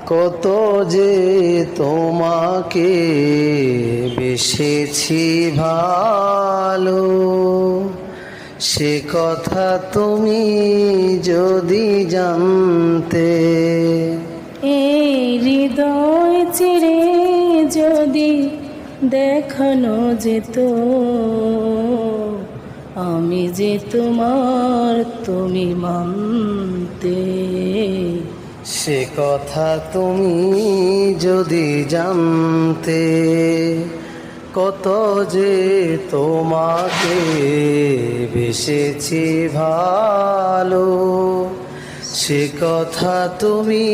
কত যে তোমাকে বেসেছি ভালো, সে কথা তুমি যদি জানতে। এই হৃদয় চিরে যদি দেখানো যেত, আমি যে তোমার তুমি মানতে। সে কথা তুমি যদি জানতে, কত যে তোমাকে বেসেছি ভালো, সে কথা তুমি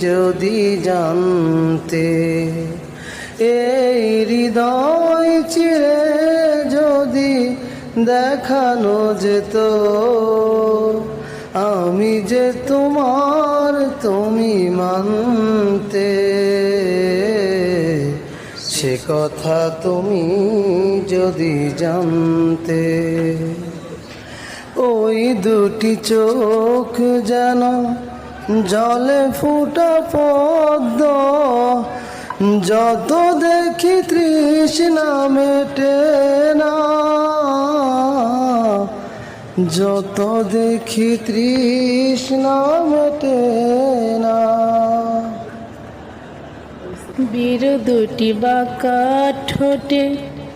যদি জানতে। এই হৃদয় চিরে যদি দেখানো যেত, আমি যে তোমার তুমি মানতে। সে কথা তুমি যদি জানতে। ওই দুটি চোখ যেন জলে ফুটা পদ্ম, যত দেখি তৃষ্ণা মেটে না, যত দেখি তৃষ্ণা মেটে না। বীর দুটি বাঁকা ঠোঁটে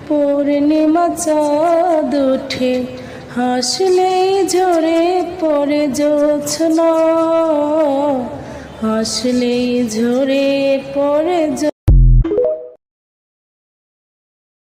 পূর্ণিমা চাঁদ উঠে, হাসলেই ঝরে পড়ে জোছনা, হাসলেই ঝরে পড়ে